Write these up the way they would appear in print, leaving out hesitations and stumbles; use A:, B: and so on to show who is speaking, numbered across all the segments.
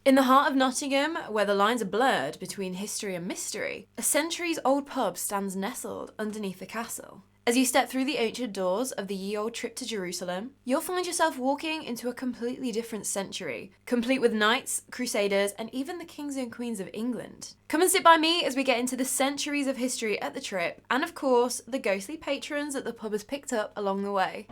A: In the heart of Nottingham, where the lines are blurred between history and mystery, a centuries-old pub stands nestled underneath the castle. As you step through the ancient doors of the ye old trip to Jerusalem, you'll find yourself walking into a completely different century, complete with knights, crusaders, and even the kings and queens of England. Come and sit by me as we get into the centuries of history at the trip, and of course, the ghostly patrons that the pub has picked up along the way.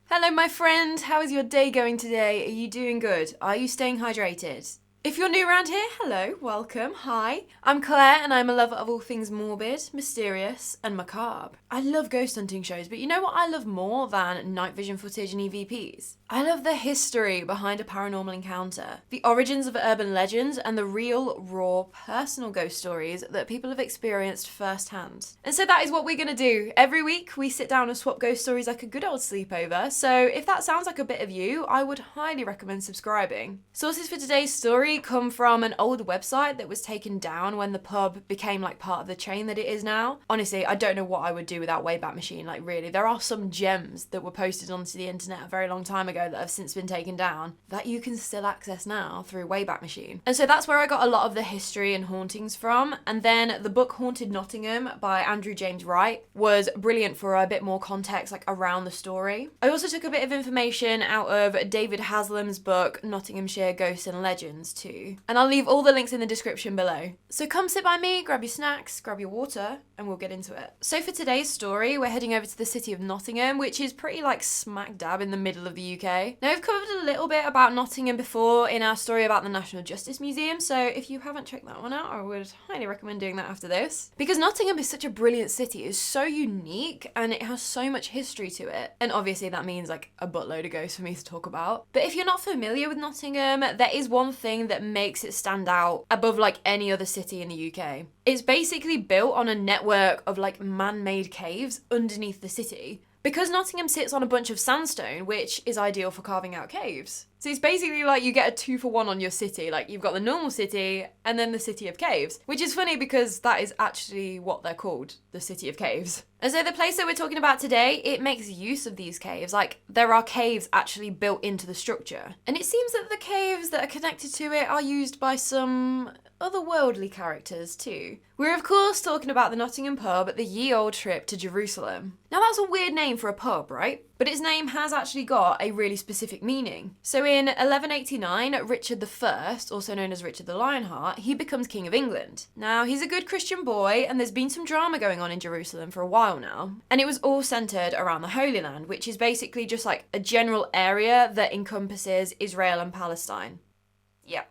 A: Hello my friend, how is your day going today? Are you doing good? Are you staying hydrated? If you're new around here, hello, welcome, hi. I'm Claire and I'm a lover of all things morbid, mysterious and macabre. I love ghost hunting shows, but you know what I love more than night vision footage and EVPs? I love the history behind a paranormal encounter, the origins of urban legends and the real, raw, personal ghost stories that people have experienced firsthand. And so that is what we're gonna do. Every week we sit down and swap ghost stories like a good old sleepover, so if that sounds like a bit of you, I would highly recommend subscribing. Sources for today's story come from an old website that was taken down when the pub became like part of the chain that it is now. Honestly, I don't know what I would do without Wayback Machine, like really. There are some gems that were posted onto the internet a very long time ago that have since been taken down that you can still access now through Wayback Machine. And so that's where I got a lot of the history and hauntings from. And then the book Haunted Nottingham by Andrew James Wright was brilliant for a bit more context like around the story. I also took a bit of information out of David Haslam's book Nottinghamshire Ghosts and Legends too. And I'll leave all the links in the description below. So come sit by me, grab your snacks, grab your water, and we'll get into it. So for today's story, we're heading over to the city of Nottingham, which is pretty like smack dab in the middle of the UK. Now, we've covered a little bit about Nottingham before in our story about the National Justice Museum, so if you haven't checked that one out, I would highly recommend doing that after this. Because Nottingham is such a brilliant city, it's so unique, and it has so much history to it. And obviously that means like a buttload of ghosts for me to talk about. But if you're not familiar with Nottingham, there is one thing that makes it stand out above like any other city in the UK. It's basically built on a network of like man-made caves underneath the city, because Nottingham sits on a bunch of sandstone, which is ideal for carving out caves. So it's basically like you get a 2-for-1 on your city. Like you've got the normal city and then the City of Caves, which is funny because that is actually what they're called, the City of Caves. And so the place that we're talking about today, it makes use of these caves. Like there are caves actually built into the structure. And it seems that the caves that are connected to it are used by some otherworldly characters too. We're of course talking about the Nottingham pub at the ye old trip to Jerusalem. Now that's a weird name for a pub, right? But its name has actually got a really specific meaning. So in 1189, Richard I, also known as Richard the Lionheart, he becomes King of England. Now, he's a good Christian boy, and there's been some drama going on in Jerusalem for a while now. And it was all centered around the Holy Land, which is basically just like a general area that encompasses Israel and Palestine. Yeah.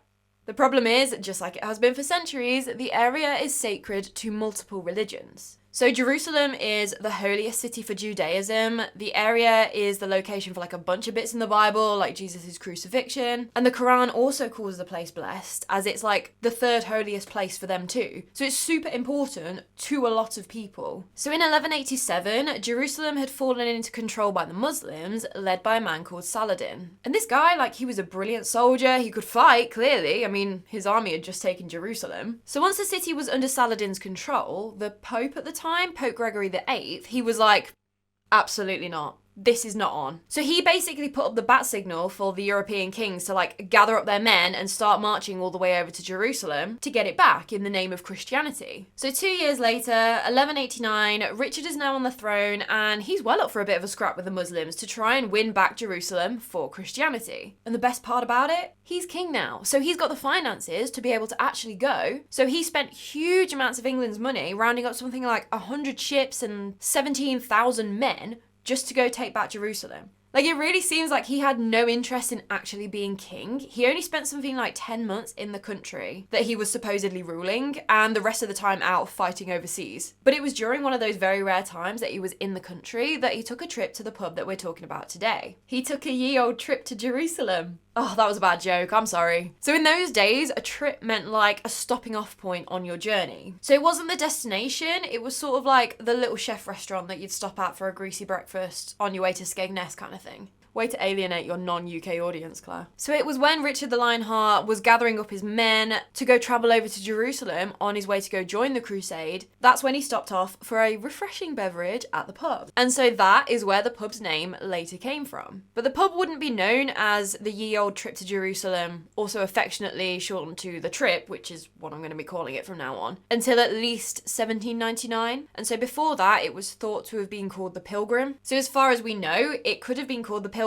A: The problem is, just like it has been for centuries, the area is sacred to multiple religions. So Jerusalem is the holiest city for Judaism. The area is the location for like a bunch of bits in the Bible, like Jesus' crucifixion. And the Quran also calls the place blessed, as it's like the third holiest place for them too. So it's super important to a lot of people. So in 1187, Jerusalem had fallen into control by the Muslims, led by a man called Saladin. And this guy, like he was a brilliant soldier, he could fight, clearly. I mean, his army had just taken Jerusalem. So once the city was under Saladin's control, the Pope at the time, Pope Gregory VIII, he was like, absolutely not. This is not on. So he basically put up the bat signal for the European kings to like gather up their men and start marching all the way over to Jerusalem to get it back in the name of Christianity. So 2 years later, 1189, Richard is now on the throne and he's well up for a bit of a scrap with the Muslims to try and win back Jerusalem for Christianity. And the best part about it, he's king now. So he's got the finances to be able to actually go. So he spent huge amounts of England's money, rounding up something like 100 ships and 17,000 men just to go take back Jerusalem. Like, it really seems like he had no interest in actually being king. He only spent something like 10 months in the country that he was supposedly ruling, and the rest of the time out fighting overseas. But it was during one of those very rare times that he was in the country that he took a trip to the pub that we're talking about today. He took a ye old trip to Jerusalem. Oh, that was a bad joke, I'm sorry. So in those days, a trip meant like a stopping off point on your journey. So it wasn't the destination, it was sort of like the little chef restaurant that you'd stop at for a greasy breakfast on your way to Skegness kind of thing. Way to alienate your non-UK audience, Claire. So it was when Richard the Lionheart was gathering up his men to go travel over to Jerusalem on his way to go join the crusade, that's when he stopped off for a refreshing beverage at the pub. And so that is where the pub's name later came from. But the pub wouldn't be known as the Ye Olde Trip to Jerusalem, also affectionately shortened to the Trip, which is what I'm going to be calling it from now on, until at least 1799. And so before that, it was thought to have been called the Pilgrim. So as far as we know, it could have been called the Pilgrim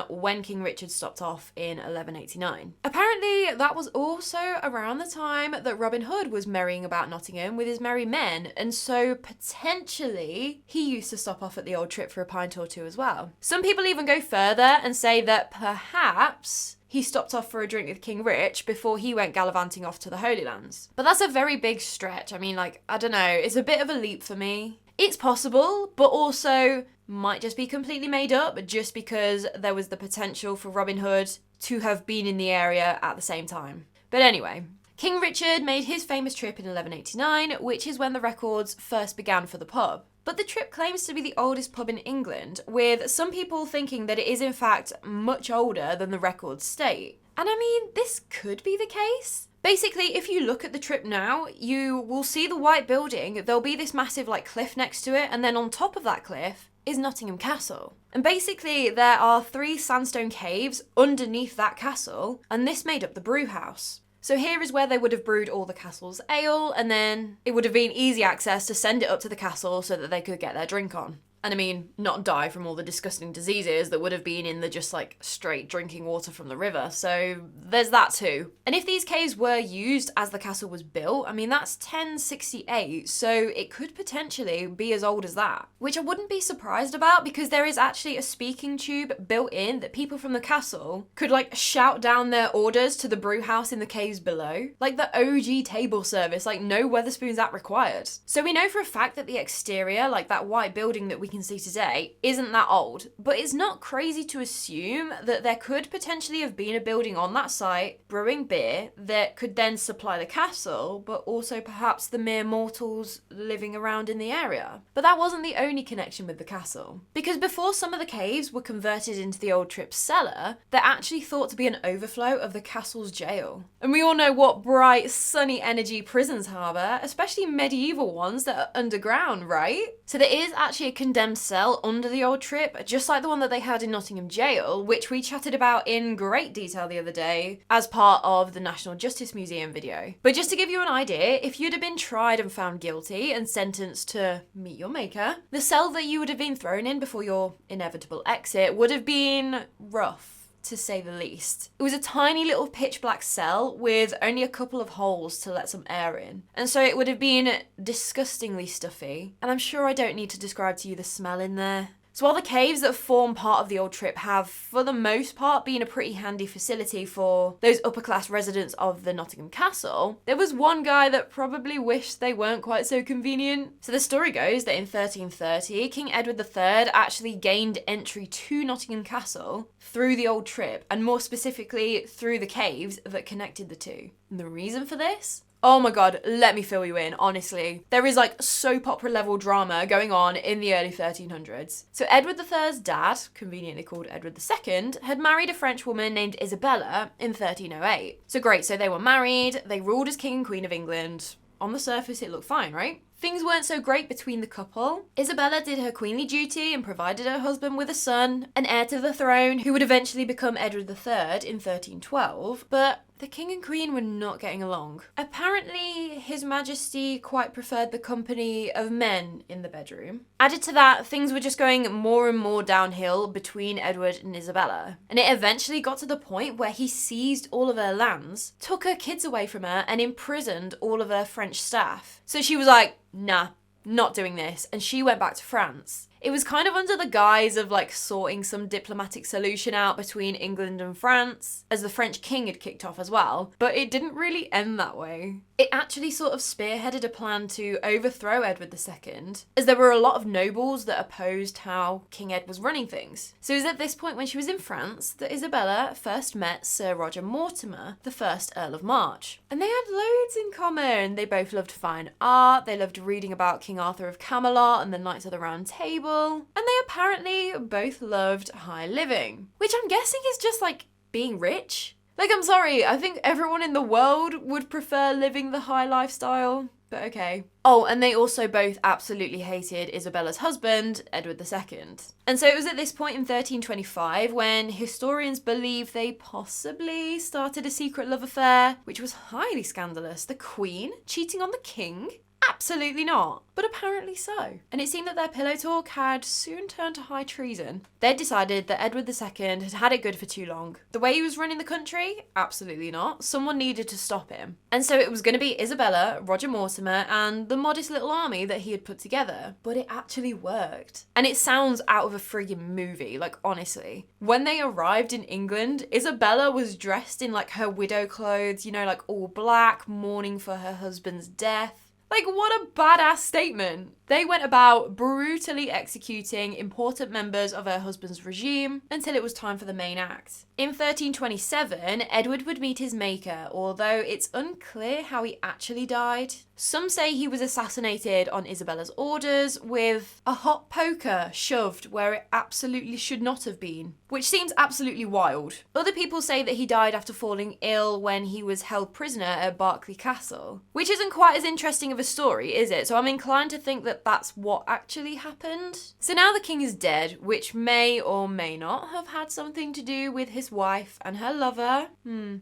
A: when King Richard stopped off in 1189. Apparently, that was also around the time that Robin Hood was merrying about Nottingham with his merry men, and so potentially he used to stop off at the Old Trip for a pint or two as well. Some people even go further and say that perhaps he stopped off for a drink with King Rich before he went gallivanting off to the Holy Lands. But that's a very big stretch. I mean, like, I don't know, it's a bit of a leap for me. It's possible, but also might just be completely made up just because there was the potential for Robin Hood to have been in the area at the same time. But anyway, King Richard made his famous trip in 1189, which is when the records first began for the pub. But the Trip claims to be the oldest pub in England, with some people thinking that it is in fact much older than the records state. And I mean, this could be the case. Basically, if you look at the Trip now, you will see the white building. There'll be this massive like cliff next to it, and then on top of that cliff is Nottingham Castle. And basically, there are 3 sandstone caves underneath that castle, and this made up the brew house. So here is where they would have brewed all the castle's ale, and then it would have been easy access to send it up to the castle so that they could get their drink on. And I mean, not die from all the disgusting diseases that would have been in the just like straight drinking water from the river. So there's that too. And if these caves were used as the castle was built, I mean, that's 1068. So it could potentially be as old as that, which I wouldn't be surprised about because there is actually a speaking tube built in that people from the castle could like shout down their orders to the brew house in the caves below. Like the OG table service, like no Wetherspoons that required. So we know for a fact that the exterior, like that white building that we can see today, isn't that old, but it's not crazy to assume that there could potentially have been a building on that site brewing beer that could then supply the castle, but also perhaps the mere mortals living around in the area. But that wasn't the only connection with the castle, because before some of the caves were converted into the Old Trip cellar, they're actually thought to be an overflow of the castle's jail. And we all know what bright, sunny energy prisons harbour, especially medieval ones that are underground, right? So there is actually a condemned cell under the Old Trip, just like the one that they had in Nottingham Jail, which we chatted about in great detail the other day as part of the National Justice Museum video. But just to give you an idea, if you'd have been tried and found guilty and sentenced to meet your maker, the cell that you would have been thrown in before your inevitable exit would have been rough, to say the least. It was a tiny little pitch black cell with only a couple of holes to let some air in. And so it would have been disgustingly stuffy. And I'm sure I don't need to describe to you the smell in there. So while the caves that form part of the Old Trip have, for the most part, been a pretty handy facility for those upper class residents of the Nottingham Castle, there was one guy that probably wished they weren't quite so convenient. So the story goes that in 1330, King Edward III actually gained entry to Nottingham Castle through the Old Trip, and more specifically through the caves that connected the two. And the reason for this? Oh my god, let me fill you in, honestly. There is like soap opera level drama going on in the early 1300s. So Edward III's dad, conveniently called Edward II, had married a French woman named Isabella in 1308. So great, so they were married, they ruled as King and Queen of England. On the surface, it looked fine, right? Things weren't so great between the couple. Isabella did her queenly duty and provided her husband with a son, an heir to the throne, who would eventually become Edward III in 1312, but the king and queen were not getting along. Apparently, His Majesty quite preferred the company of men in the bedroom. Added to that, things were just going more and more downhill between Edward and Isabella. And it eventually got to the point where he seized all of her lands, took her kids away from her, and imprisoned all of her French staff. So she was like, nah, not doing this. And she went back to France. It was kind of under the guise of like sorting some diplomatic solution out between England and France, as the French king had kicked off as well, but it didn't really end that way. It actually sort of spearheaded a plan to overthrow Edward II, as there were a lot of nobles that opposed how King Ed was running things. So it was at this point when she was in France that Isabella first met Sir Roger Mortimer, the first Earl of March. And they had loads in common. They both loved fine art, they loved reading about King Arthur of Camelot and the Knights of the Round Table, comfortable, and they apparently both loved high living, which I'm guessing is just like being rich. Like, I'm sorry, I think everyone in the world would prefer living the high lifestyle, but okay. Oh, and they also both absolutely hated Isabella's husband, Edward II. And so it was at this point in 1325 when historians believe they possibly started a secret love affair, which was highly scandalous. The Queen cheating on the King? Absolutely not, but apparently so. And it seemed that their pillow talk had soon turned to high treason. They'd decided that Edward II had had it good for too long. The way he was running the country? Absolutely not. Someone needed to stop him. And so it was going to be Isabella, Roger Mortimer, and the modest little army that he had put together. But it actually worked. And it sounds out of a friggin' movie, like honestly. When they arrived in England, Isabella was dressed in like her widow clothes, you know, like all black, mourning for her husband's death. Like, what a badass statement. They went about brutally executing important members of her husband's regime until it was time for the main act. In 1327, Edward would meet his maker, although it's unclear how he actually died. Some say he was assassinated on Isabella's orders with a hot poker shoved where it absolutely should not have been, which seems absolutely wild. Other people say that he died after falling ill when he was held prisoner at Berkeley Castle, which isn't quite as interesting of a story, is it? So I'm inclined to think that that's what actually happened. So now the king is dead, which may or may not have had something to do with his wife and her lover.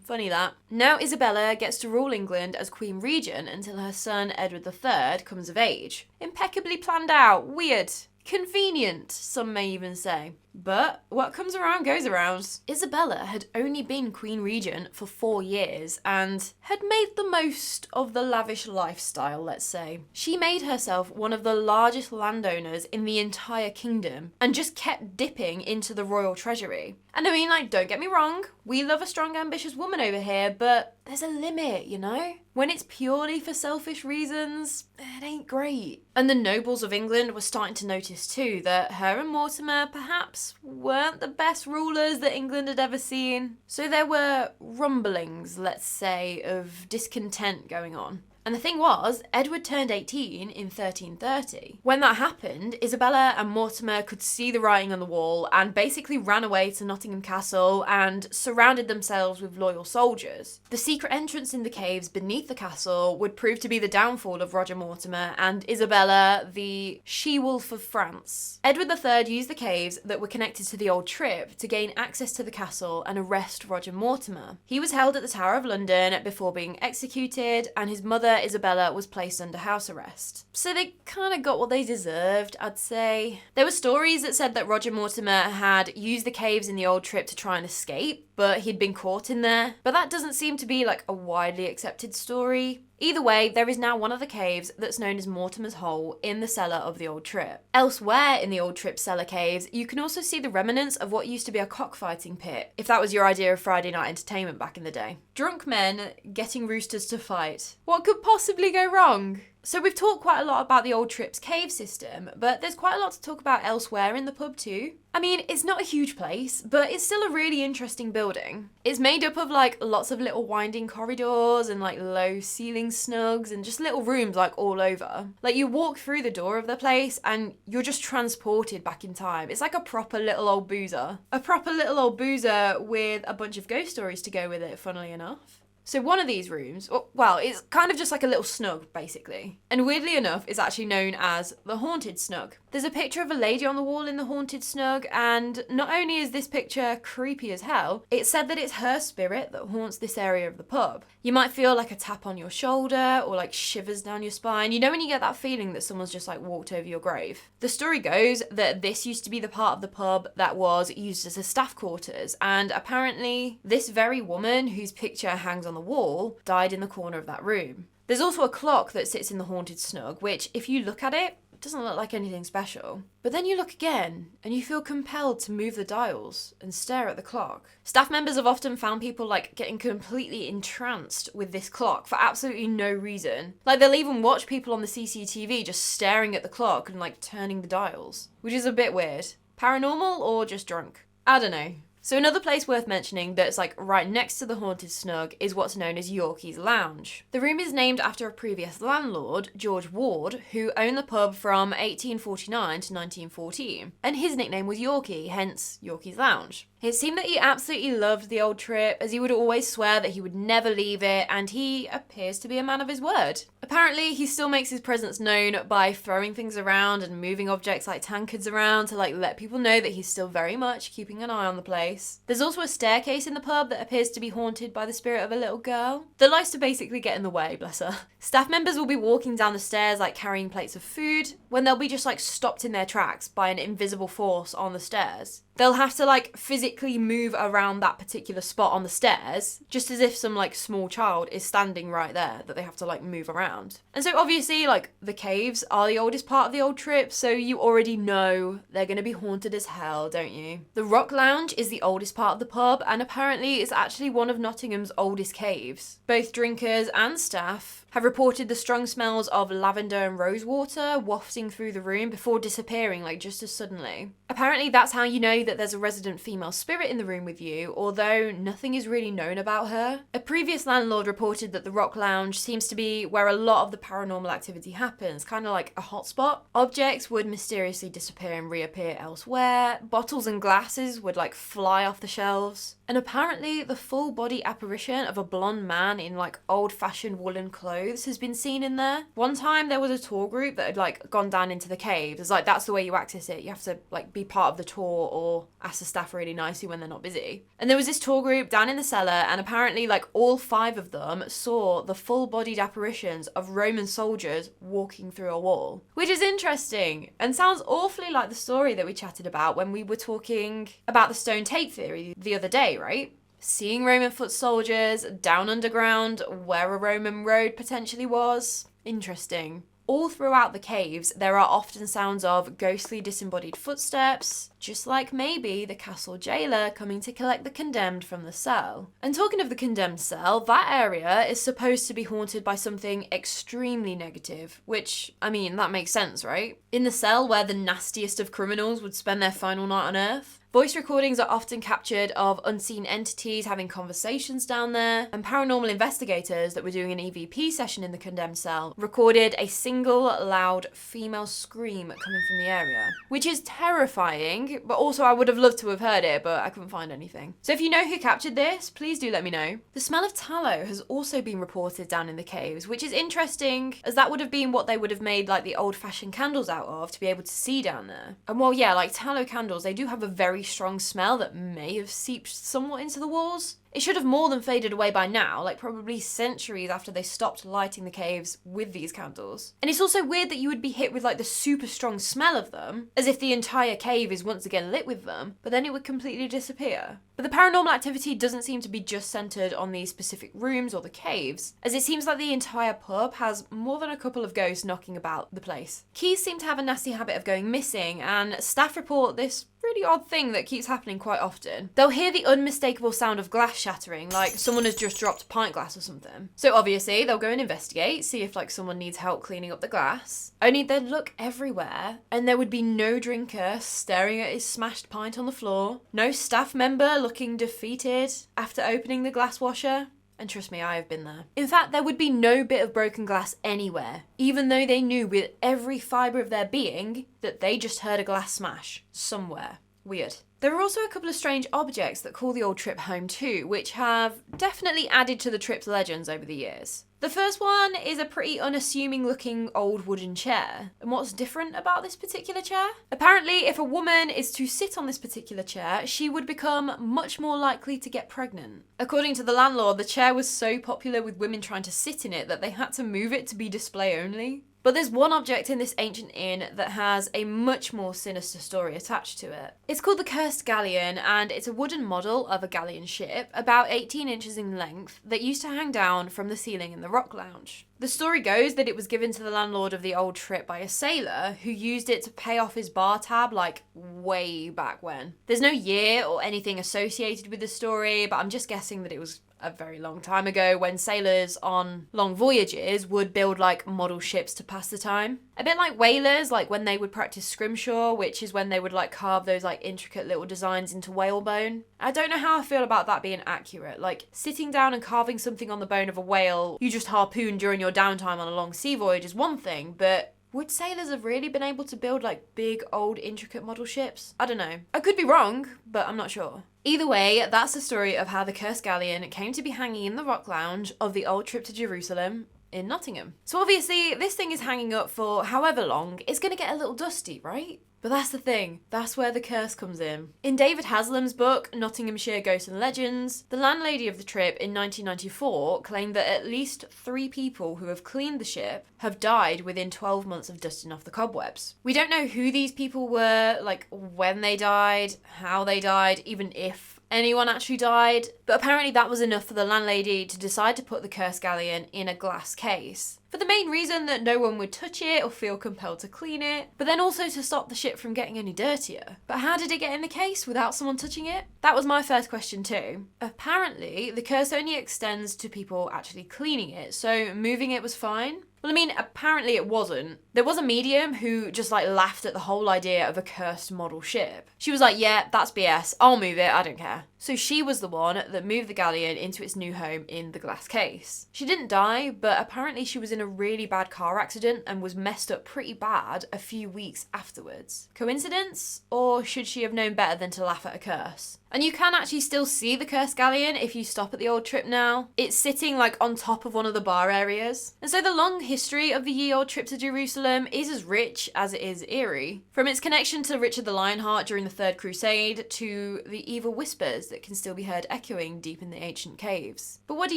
A: Funny that. Now Isabella gets to rule England as Queen Regent until her son Edward III comes of age. Impeccably planned out, weird, convenient, some may even say. But what comes around goes around. Isabella had only been Queen Regent for 4 years and had made the most of the lavish lifestyle, let's say. She made herself one of the largest landowners in the entire kingdom and just kept dipping into the royal treasury. And I mean, like, don't get me wrong, we love a strong, ambitious woman over here, but there's a limit, you know? When it's purely for selfish reasons, it ain't great. And the nobles of England were starting to notice too that her and Mortimer perhaps weren't the best rulers that England had ever seen. So there were rumblings, let's say, of discontent going on. And the thing was, Edward turned 18 in 1330. When that happened, Isabella and Mortimer could see the writing on the wall and basically ran away to Nottingham Castle and surrounded themselves with loyal soldiers. The secret entrance in the caves beneath the castle would prove to be the downfall of Roger Mortimer and Isabella, the she-wolf of France. Edward III used the caves that were connected to the old trip to gain access to the castle and arrest Roger Mortimer. He was held at the Tower of London before being executed, and his mother Isabella was placed under house arrest. So they kind of got what they deserved, I'd say. There were stories that said that Roger Mortimer had used the caves in the old trip to try and escape, but he'd been caught in there. But that doesn't seem to be like a widely accepted story. Either way, there is now one of the caves that's known as Mortimer's Hole in the cellar of the old trip. Elsewhere in the old trip cellar caves, you can also see the remnants of what used to be a cockfighting pit, if that was your idea of Friday night entertainment back in the day. Drunk men getting roosters to fight. What could possibly go wrong? So we've talked quite a lot about the old trip's cave system, but there's quite a lot to talk about elsewhere in the pub too. I mean, it's not a huge place, but it's still a really interesting building. It's made up of like lots of little winding corridors and like low ceiling snugs and just little rooms like all over. Like you walk through the door of the place and you're just transported back in time. It's like a proper little old boozer. A proper little old boozer with a bunch of ghost stories to go with it, funnily enough. So one of these rooms, well, it's kind of just like a little snug, basically. And weirdly enough, it's actually known as the Haunted Snug. There's a picture of a lady on the wall in the Haunted Snug, and not only is this picture creepy as hell, it's said that it's her spirit that haunts this area of the pub. You might feel like a tap on your shoulder or like shivers down your spine. You know when you get that feeling that someone's just like walked over your grave? The story goes that this used to be the part of the pub that was used as a staff quarters, and apparently this very woman whose picture hangs on the wall died in the corner of that room. There's also a clock that sits in the Haunted Snug, which if you look at it, doesn't look like anything special. But then you look again and you feel compelled to move the dials and stare at the clock. Staff members have often found people like getting completely entranced with this clock for absolutely no reason. Like they'll even watch people on the CCTV just staring at the clock and like turning the dials, which is a bit weird. Paranormal or just drunk? I don't know. So another place worth mentioning that's like right next to the haunted snug is what's known as Yorkie's Lounge. The room is named after a previous landlord, George Ward, who owned the pub from 1849 to 1914, and his nickname was Yorkie, hence Yorkie's Lounge. It seemed that he absolutely loved the old trip, as he would always swear that he would never leave it, and he appears to be a man of his word. Apparently, he still makes his presence known by throwing things around and moving objects like tankards around to let people know that he's still very much keeping an eye on the place. There's also a staircase in the pub that appears to be haunted by the spirit of a little girl that likes to basically get in the way, bless her. Staff members will be walking down the stairs carrying plates of food when they'll be just stopped in their tracks by an invisible force on the stairs. They'll have to physically move around that particular spot on the stairs, just as if some small child is standing right there that they have to move around. And so obviously the caves are the oldest part of the old trip, so you already know they're going to be haunted as hell, don't you? The Rock Lounge is the oldest part of the pub, and apparently it's actually one of Nottingham's oldest caves. Both drinkers and staff have reported the strong smells of lavender and rosewater wafting through the room before disappearing just as suddenly. Apparently that's how you know that there's a resident female spirit in the room with you, although nothing is really known about her. A previous landlord reported that the Rock Lounge seems to be where a lot of the paranormal activity happens, kind of like a hotspot. Objects would mysteriously disappear and reappear elsewhere, bottles and glasses would fly off the shelves, and apparently the full body apparition of a blonde man in old-fashioned woolen clothes has been seen in there. One time there was a tour group that had gone down into the cave. It's that's the way you access it. You have to be part of the tour or ask the staff really nicely when they're not busy. And there was this tour group down in the cellar, and apparently all 5 of them saw the full-bodied apparitions of Roman soldiers walking through a wall, which is interesting and sounds awfully like the story that we chatted about when we were talking about the stone tape theory the other day, right? Seeing Roman foot soldiers down underground where a Roman road potentially was. Interesting. All throughout the caves, there are often sounds of ghostly disembodied footsteps, just like maybe the castle jailer coming to collect the condemned from the cell. And talking of the condemned cell, that area is supposed to be haunted by something extremely negative, which, that makes sense, right? In the cell where the nastiest of criminals would spend their final night on Earth, voice recordings are often captured of unseen entities having conversations down there, and paranormal investigators that were doing an EVP session in the condemned cell recorded a single loud female scream coming from the area, which is terrifying, but also I would have loved to have heard it, but I couldn't find anything. So if you know who captured this, please do let me know. The smell of tallow has also been reported down in the caves, which is interesting, as that would have been what they would have made the old-fashioned candles out of to be able to see down there. And while tallow candles, they do have a very strong smell that may have seeped somewhat into the walls. It should have more than faded away by now, probably centuries after they stopped lighting the caves with these candles. And it's also weird that you would be hit with the super strong smell of them, as if the entire cave is once again lit with them, but then it would completely disappear. But the paranormal activity doesn't seem to be just centered on these specific rooms or the caves, as it seems like the entire pub has more than a couple of ghosts knocking about the place. Keys seem to have a nasty habit of going missing, and staff report this really odd thing that keeps happening quite often. They'll hear the unmistakable sound of glass shattering, like someone has just dropped a pint glass or something. So obviously they'll go and investigate, see if someone needs help cleaning up the glass. Only they'd look everywhere and there would be no drinker staring at his smashed pint on the floor, no staff member looking defeated after opening the glass washer. And trust me, I have been there. In fact, there would be no bit of broken glass anywhere, even though they knew with every fibre of their being that they just heard a glass smash somewhere. Weird. There are also a couple of strange objects that call the old trip home too, which have definitely added to the trip's legends over the years. The first one is a pretty unassuming looking old wooden chair. And what's different about this particular chair? Apparently, if a woman is to sit on this particular chair, she would become much more likely to get pregnant. According to the landlord, the chair was so popular with women trying to sit in it that they had to move it to be display only. But there's one object in this ancient inn that has a much more sinister story attached to it. It's called the Cursed Galleon, and it's a wooden model of a galleon ship about 18 inches in length that used to hang down from the ceiling in the Rock Lounge. The story goes that it was given to the landlord of the old trip by a sailor who used it to pay off his bar tab way back when. There's no year or anything associated with the story, but I'm just guessing that it was a very long time ago when sailors on long voyages would build like model ships to pass the time. A bit like whalers, like when they would practice scrimshaw, which is when they would like carve those like intricate little designs into whale bone. I don't know how I feel about that being accurate. Like sitting down and carving something on the bone of a whale you just harpoon during your downtime on a long sea voyage is one thing, but would sailors have really been able to build like big, old, intricate model ships? I don't know. I could be wrong, but I'm not sure. Either way, that's the story of how the cursed galleon came to be hanging in the rock lounge of the old trip to Jerusalem in Nottingham. So obviously, this thing is hanging up for however long. It's gonna get a little dusty, right? But that's the thing, that's where the curse comes in. In David Haslam's book, Nottinghamshire Ghosts and Legends, the landlady of the trip in 1994 claimed that at least 3 people who have cleaned the ship have died within 12 months of dusting off the cobwebs. We don't know who these people were, like when they died, how they died, even if anyone actually died, but apparently that was enough for the landlady to decide to put the cursed galleon in a glass case. For the main reason that no one would touch it or feel compelled to clean it, but then also to stop the ship from getting any dirtier. But how did it get in the case without someone touching it? That was my first question too. Apparently, the curse only extends to people actually cleaning it, so moving it was fine. Well, I mean, apparently it wasn't. There was a medium who just like laughed at the whole idea of a cursed model ship. She was like, yeah, that's BS, I'll move it, I don't care. So she was the one that moved the galleon into its new home in the glass case. She didn't die, but apparently she was in a really bad car accident and was messed up pretty bad a few weeks afterwards. Coincidence? Or should she have known better than to laugh at a curse? And you can actually still see the cursed galleon if you stop at the old trip now. It's sitting like on top of one of the bar areas. And so the long history of the ye old trip to Jerusalem is as rich as it is eerie. From its connection to Richard the Lionheart during the Third Crusade to the evil whispers that can still be heard echoing deep in the ancient caves. But what do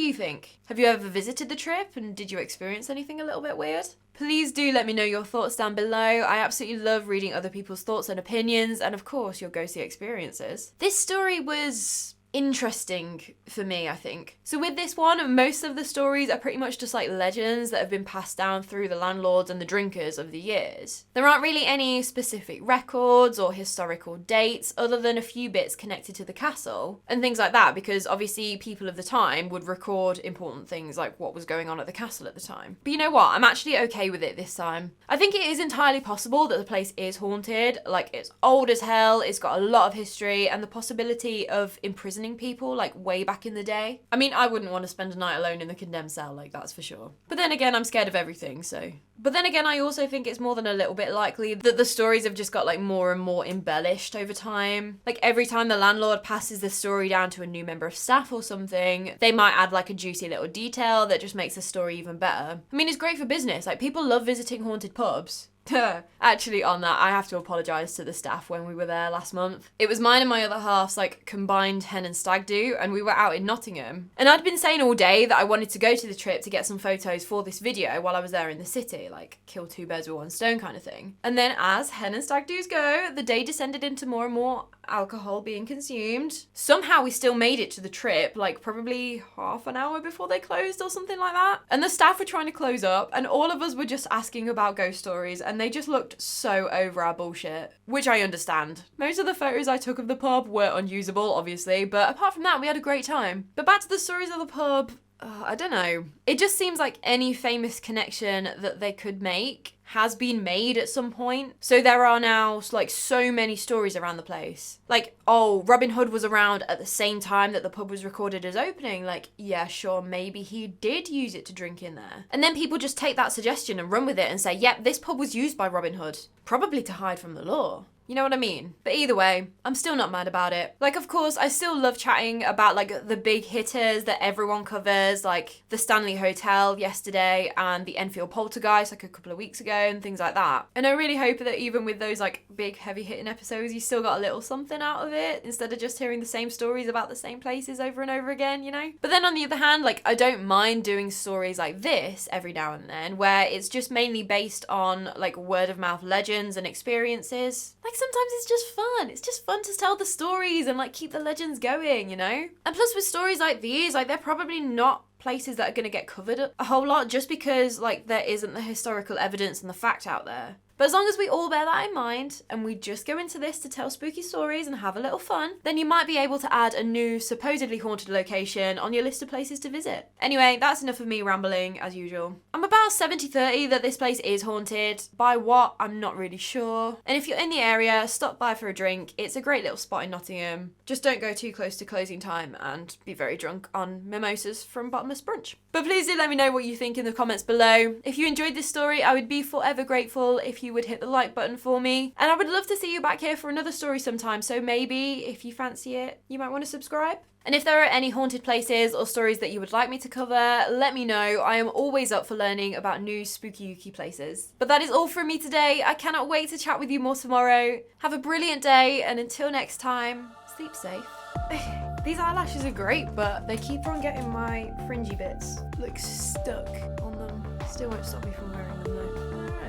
A: you think? Have you ever visited the trip and did you experience anything a little bit weird? Please do let me know your thoughts down below. I absolutely love reading other people's thoughts and opinions, and of course your ghostly experiences. This story was interesting for me, I think. So with this one, most of the stories are pretty much just like legends that have been passed down through the landlords and the drinkers of the years. There aren't really any specific records or historical dates other than a few bits connected to the castle and things like that, because obviously people of the time would record important things like what was going on at the castle at the time. But you know what? I'm actually okay with it this time. I think it is entirely possible that the place is haunted. Like, it's old as hell, it's got a lot of history, and the possibility of imprisoning people like way back in the day. I mean, I wouldn't want to spend a night alone in the condemned cell, like, that's for sure. But then again, I'm scared of everything, so. But then again, I also think it's more than a little bit likely that the stories have just got like more and more embellished over time. Like every time the landlord passes the story down to a new member of staff or something, they might add like a juicy little detail that just makes the story even better. I mean, it's great for business. Like, people love visiting haunted pubs. Actually, on that, I have to apologise to the staff when we were there last month. It was mine and my other half's like combined hen and stag do, and we were out in Nottingham. And I'd been saying all day that I wanted to go to the trip to get some photos for this video while I was there in the city, like kill 2 birds with 1 stone kind of thing. And then as hen and stag do's go, the day descended into more and more alcohol being consumed. Somehow we still made it to the trip, like probably half an hour before they closed or something like that. And the staff were trying to close up, and all of us were just asking about ghost stories, and they just looked so over our bullshit, which I understand. Most of the photos I took of the pub were unusable, obviously, but apart from that, we had a great time. But back to the stories of the pub, I don't know. It just seems like any famous connection that they could make has been made at some point. So there are now like so many stories around the place. Like, oh, Robin Hood was around at the same time that the pub was recorded as opening. Like, yeah, sure, maybe he did use it to drink in there. And then people just take that suggestion and run with it and say, yep, this pub was used by Robin Hood. Probably to hide from the law. You know what I mean? But either way, I'm still not mad about it. Like, of course, I still love chatting about like the big hitters that everyone covers, like the Stanley Hotel yesterday and the Enfield Poltergeist like a couple of weeks ago and things like that. And I really hope that even with those like big heavy hitting episodes, you still got a little something out of it instead of just hearing the same stories about the same places over and over again, you know? But then on the other hand, like, I don't mind doing stories like this every now and then where it's just mainly based on like word of mouth legends and experiences. Like, sometimes it's just fun. It's just fun to tell the stories and like keep the legends going, you know? And plus with stories like these, like, they're probably not places that are going to get covered a whole lot just because like there isn't the historical evidence and the fact out there. But as long as we all bear that in mind and we just go into this to tell spooky stories and have a little fun, then you might be able to add a new supposedly haunted location on your list of places to visit. Anyway, that's enough of me rambling as usual. I'm about 70-30 that this place is haunted. By what, I'm not really sure. And if you're in the area, stop by for a drink. It's a great little spot in Nottingham. Just don't go too close to closing time and be very drunk on mimosas from bottomless brunch. But please do let me know what you think in the comments below. If you enjoyed this story, I would be forever grateful if you would hit the like button for me. And I would love to see you back here for another story sometime, so maybe, if you fancy it, you might want to subscribe. And if there are any haunted places or stories that you would like me to cover, let me know. I am always up for learning about new spooky yuki places. But that is all from me today. I cannot wait to chat with you more tomorrow. Have a brilliant day, and until next time, sleep safe. These eyelashes are great, but they keep on getting my fringy bits like stuck on them. Still won't stop me from wearing them though.